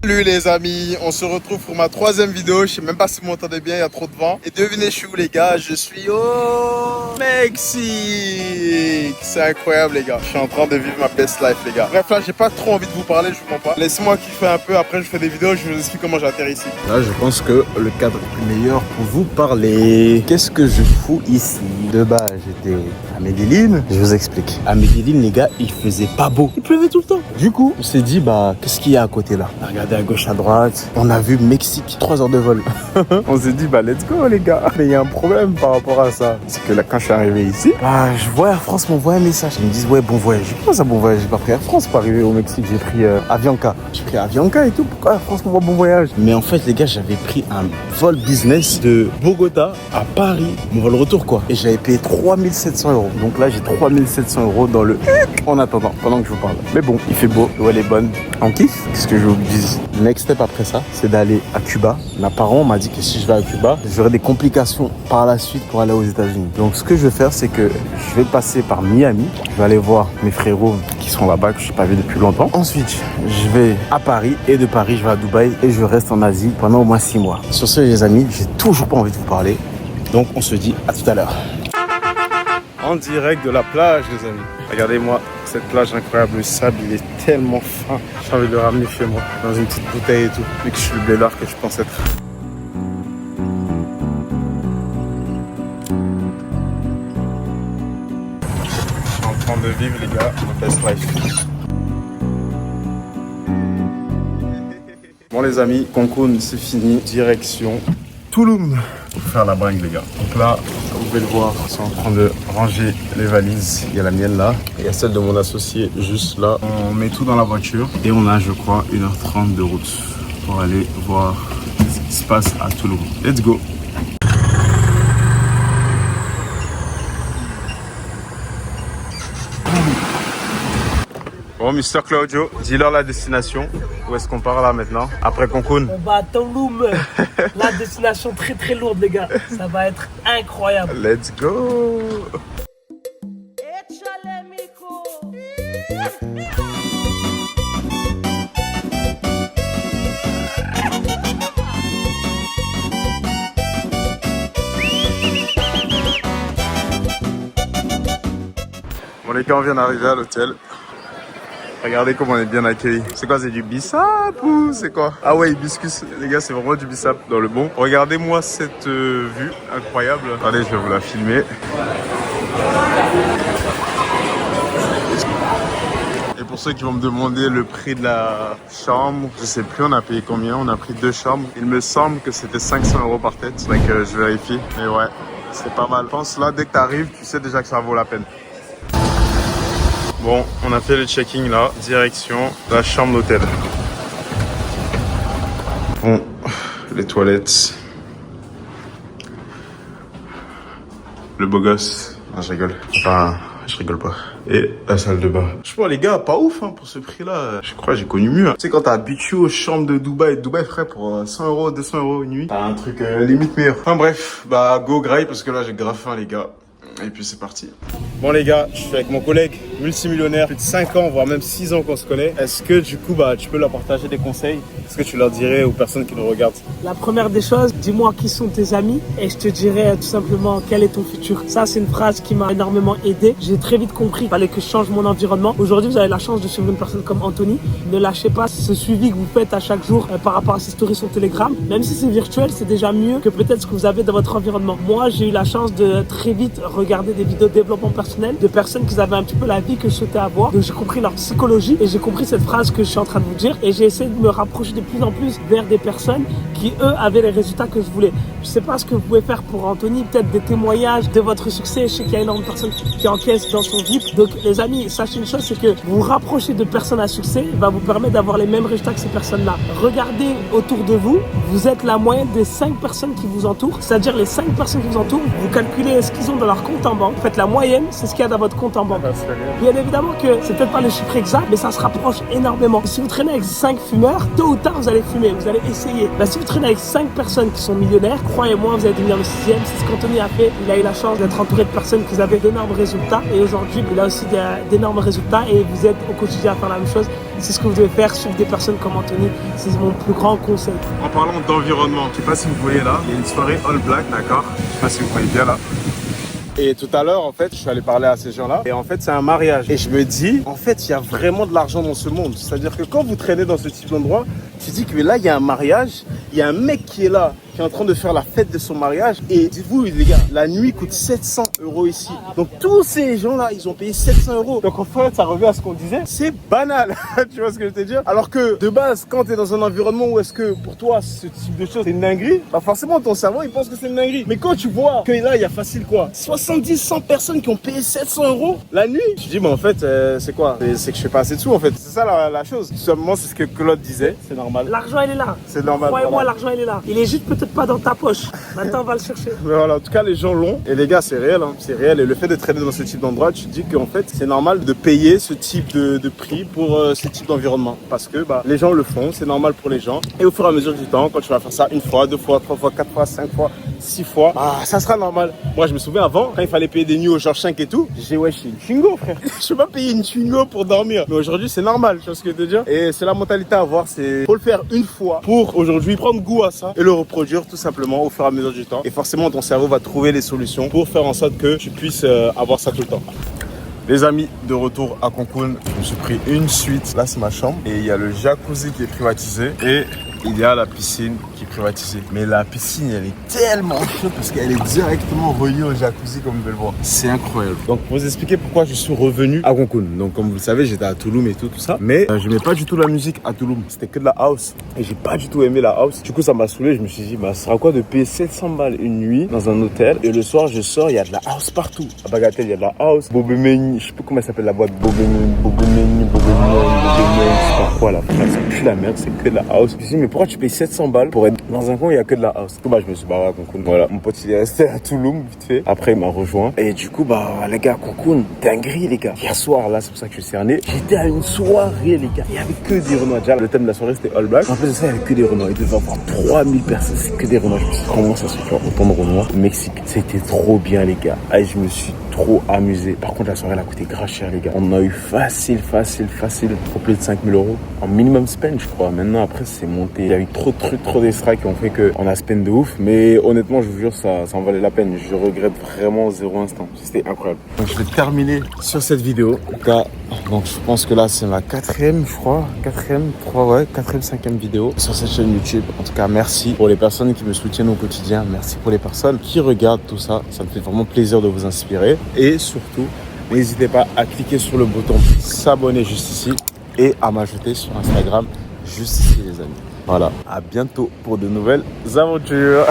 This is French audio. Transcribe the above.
Salut les amis, on se retrouve pour ma troisième vidéo. Je sais même pas si vous m'entendez bien, il y a trop de vent. Et devinez je suis où les gars, je suis au Mexique. C'est incroyable les gars, je suis en train de vivre ma best life les gars. Bref là j'ai pas trop envie de vous parler, je vous mens pas. Laissez-moi kiffer un peu, après je fais des vidéos, je vous explique comment j'atterris ici. Là je pense que le cadre est plus meilleur pour vous parler. Qu'est-ce que je fous ici? De bas j'étais à Medellín, je vous explique. À Medellín les gars il faisait pas beau, il pleuvait tout le temps. Du coup on s'est dit bah qu'est-ce qu'il y a à côté là? On a regardé à gauche à droite, on a vu Mexique, 3 heures de vol. On s'est dit bah let's go les gars. Mais il y a un problème par rapport à ça. C'est que là quand je suis arrivé ici, bah je vois Air France m'envoie un message. Ils me disent ouais bon voyage. Comment ça bon voyage? J'ai pas pris Air France pour arriver au Mexique, j'ai pris Avianca. J'ai pris Avianca et tout, pourquoi Air France m'envoie bon voyage? Mais en fait les gars j'avais pris un vol business de Bogota à Paris, mon vol retour quoi. Et j'avais payé 3700 €. Donc là j'ai 3700 € dans le en attendant, pendant que je vous parle. Mais bon, il fait beau, l'eau elle est bonne. On kiffe. Qu'est-ce que je vous dis? Le next step après ça, c'est d'aller à Cuba. Mes parents m'ont dit que si je vais à Cuba, j'aurai des complications par la suite pour aller aux États-Unis. Donc ce que je vais faire, c'est que je vais passer par Miami. Je vais aller voir mes frérots qui sont là-bas, que je n'ai pas vu depuis longtemps. Ensuite, je vais à Paris et de Paris, je vais à Dubaï et je reste en Asie pendant au moins 6 mois. Sur ce, les amis, j'ai toujours pas envie de vous parler. Donc on se dit à tout à l'heure. En direct de la plage les amis. Regardez-moi cette plage incroyable, le sable il est tellement fin. J'ai envie de le ramener chez moi, dans une petite bouteille et tout. Vu que je suis le blédard que je pense être. Je suis en train de vivre les gars, mon best life. Bon les amis, Cancun c'est fini, direction Tulum. Pour faire la bringue les gars. Donc là, vous pouvez le voir, ils sont en train de ranger les valises. Il y a la mienne là, il y a celle de mon associé juste là. On met tout dans la voiture et on a je crois 1h30 de route pour aller voir ce qui se passe à Tulum. Let's go. Bon, Mr. Claudio, dis-leur la destination. Où est-ce qu'on part là maintenant? Après Cancun? On va à Tulum. La destination très très lourde les gars. Ça va être incroyable. Let's go. Bon les gars, on vient d'arriver à l'hôtel. Regardez comment on est bien accueillis. C'est quoi, c'est du bissap ou c'est quoi? Ah ouais, hibiscus. Les gars, c'est vraiment du bissap dans le bon. Regardez-moi cette vue incroyable. Allez, je vais vous la filmer. Et pour ceux qui vont me demander le prix de la chambre, je sais plus, on a payé combien? On a pris 2 chambres. Il me semble que c'était 500 € par tête. C'est vrai que je vérifie. Mais ouais, c'est pas mal. Je pense là, dès que tu arrives, tu sais déjà que ça vaut la peine. Bon, on a fait le checking là, direction la chambre d'hôtel. Bon, les toilettes. Le beau gosse. Non, je rigole. Enfin, je rigole pas. Et la salle de bain. Je vois les gars, pas ouf hein, pour ce prix-là. Je crois que j'ai connu mieux. Tu sais, quand t'es habitué aux chambres de Dubaï, frère, pour 100 €, 200 € une nuit, t'as un truc limite meilleur. Enfin bref, bah go graille parce que là j'ai grave faim les gars. Et puis c'est parti. Bon les gars, je suis avec mon collègue multimillionnaire, plus de 5 ans, voire même 6 ans qu'on se connaît. Est-ce que du coup, tu peux leur partager des conseils? Est-ce que tu leur dirais aux personnes qui nous regardent? La première des choses, dis-moi qui sont tes amis et je te dirai tout simplement quel est ton futur. Ça, c'est une phrase qui m'a énormément aidé. J'ai très vite compris qu'il fallait que je change mon environnement. Aujourd'hui, vous avez la chance de suivre une personne comme Anthony. Ne lâchez pas ce suivi que vous faites à chaque jour par rapport à ces stories sur Telegram. Même si c'est virtuel, c'est déjà mieux que peut-être ce que vous avez dans votre environnement. Moi, j'ai eu la chance de très vite regarder des vidéos de développement personnel de personnes qui avaient un petit peu la vie que je souhaitais avoir. Donc j'ai compris leur psychologie et j'ai compris cette phrase que je suis en train de vous dire et j'ai essayé de me rapprocher de plus en plus vers des personnes qui eux avaient les résultats que je voulais. Je sais pas ce que vous pouvez faire pour Anthony, peut-être des témoignages de votre succès. Je sais qu'il y a énormément de personnes qui encaissent dans son VIP. Donc les amis, sachez une chose, c'est que vous rapprocher de personnes à succès va vous permettre d'avoir les mêmes résultats que ces personnes-là. Regardez autour de vous, vous êtes la moyenne des 5 personnes qui vous entourent, c'est-à-dire les 5 personnes qui vous entourent, vous calculez ce qu'ils ont dans leur compte en banque. Faites la moyenne, c'est ce qu'il y a dans votre compte en banque. Bien évidemment que c'est peut-être pas le chiffre exact, mais ça se rapproche énormément. Si vous traînez avec 5 fumeurs, tôt ou tard vous allez fumer, vous allez essayer. Si vous traînez avec 5 personnes qui sont millionnaires, croyez-moi, vous allez devenir le 6e. C'est ce qu'Anthony a fait. Il a eu la chance d'être entouré de personnes qui avaient d'énormes résultats. Et aujourd'hui, il a aussi d'énormes résultats et vous êtes au quotidien à faire la même chose. C'est ce que vous devez faire, suivre des personnes comme Anthony. C'est mon plus grand conseil. En parlant d'environnement, je sais pas si vous voyez là, il y a une soirée All Black, d'accord? Je sais pas si vous voyez bien là. Et tout à l'heure, en fait, je suis allé parler à ces gens-là. Et en fait, c'est un mariage. Et je me dis, en fait, il y a vraiment de l'argent dans ce monde. C'est-à-dire que quand vous traînez dans ce type d'endroit, tu dis que là, il y a un mariage. Il y a un mec qui est là, qui est en train de faire la fête de son mariage. Et dites-vous, les gars, la nuit coûte 700 € ici. Donc, tous ces gens-là, ils ont payé 700 €. Donc, en fait, ça revient à ce qu'on disait. C'est banal. Tu vois ce que je veux te dire? Alors que, de base, quand tu es dans un environnement où est-ce que, pour toi, ce type de choses, c'est une dinguerie, bah forcément, ton cerveau, il pense que c'est une dinguerie. Mais quand tu vois que là, il y a facile quoi? 70, 100 personnes qui ont payé 700 € la nuit. Tu dis, mais en fait, c'est quoi? C'est que je fais pas assez de sous, en fait. C'est ça la chose. Tout simplement, c'est ce que Claude disait. C'est normal. L'argent, il est là. C'est normal. Croyez-moi, l'argent, il est là. Il est juste peut-être pas dans ta poche. Maintenant, on va le chercher. Mais voilà, en tout cas, les gens l'ont. Et les gars, c'est réel, hein. C'est réel. Et le fait de traîner dans ce type d'endroit, tu te dis qu'en fait, c'est normal de payer ce type de prix pour ce type d'environnement. Parce que bah, les gens le font, c'est normal pour les gens. Et au fur et à mesure du temps, quand tu vas faire ça une fois, deux fois, trois fois, quatre fois, 5 fois, 6 fois, bah, ça sera normal. Moi, je me souviens avant, quand il fallait payer des nuits au Georges 5 et tout, j'ai dit, ouais, je suis une chewing-go, frère. Je peux pas payer une chewing-go pour dormir. Mais aujourd'hui, c'est normal, tu vois ce que je veux te dire. Et c'est la mentalité à avoir, c'est faut le faire une fois pour aujourd'hui prendre goût à ça et le reproduire tout simplement au fur et à mesure du temps. Et forcément, ton cerveau va trouver les solutions pour faire en sorte que tu puisses avoir ça tout le temps. Les amis, de retour à Cancun, je me suis pris une suite. Là, c'est ma chambre. Et il y a le jacuzzi qui est privatisé. Et il y a la piscine qui est privatisée. Mais la piscine, elle est tellement chaude parce qu'elle est directement reliée au jacuzzi, comme vous pouvez le voir. C'est incroyable. Donc, pour vous expliquer pourquoi je suis revenu à Cancun. Donc, comme vous le savez, j'étais à Tulum et tout ça. Mais je n'aimais pas du tout la musique à Tulum. C'était que de la house. Et j'ai pas du tout aimé la house. Du coup, ça m'a saoulé. Je me suis dit, bah, ça sera quoi de payer 700 balles une nuit dans un hôtel. Et le soir, je sors, il y a de la house partout. À Bagatelle, il y a de la house. Bobemeni, je sais pas comment elle s'appelle la boîte. Bobemeni, je sais pas quoi là. C'est plus la merde, c'est que de la house. Je me suis dit, mais pourquoi tu payes 700 balles pour être dans un coin où il n'y a que de la house? Du coup, bah, je me suis barré à Cancun. Voilà, mon pote, il est resté à Tulum vite fait. Après, il m'a rejoint. Et du coup, bah, les gars, Cancun, dinguerie, les gars. Hier soir, là, c'est pour ça que je suis cerné. J'étais à une soirée, les gars. Il y avait que des Renois. Déjà, le thème de la soirée, c'était All Black. En plus de ça, il y avait que des Renois. Il devait y avoir 3000 personnes. C'est que des Renois. Je me suis dit, comment ça se fait autant de Renois au Mexique? C'était trop bien, les gars. Et je me suis trop amusé. Par contre, la soirée, elle a coûté grave cher, les gars. On a eu facile pour plus de 5000 € en minimum spend, je crois. Maintenant, après, c'est monté. Il y a eu trop de trucs, trop d'extra qui ont fait qu'on a spend de ouf. Mais honnêtement, je vous jure, ça en valait la peine. Je regrette vraiment 0 instant. C'était incroyable. Donc, je vais terminer sur cette vidéo. En tout cas, donc, je pense que là, c'est ma 4e, je crois. 4e, 5e vidéo sur cette chaîne YouTube. En tout cas, merci pour les personnes qui me soutiennent au quotidien. Merci pour les personnes qui regardent tout ça. Ça me fait vraiment plaisir de vous inspirer. Et surtout, n'hésitez pas à cliquer sur le bouton s'abonner juste ici et à m'ajouter sur Instagram juste ici, les amis. Voilà, à bientôt pour de nouvelles aventures.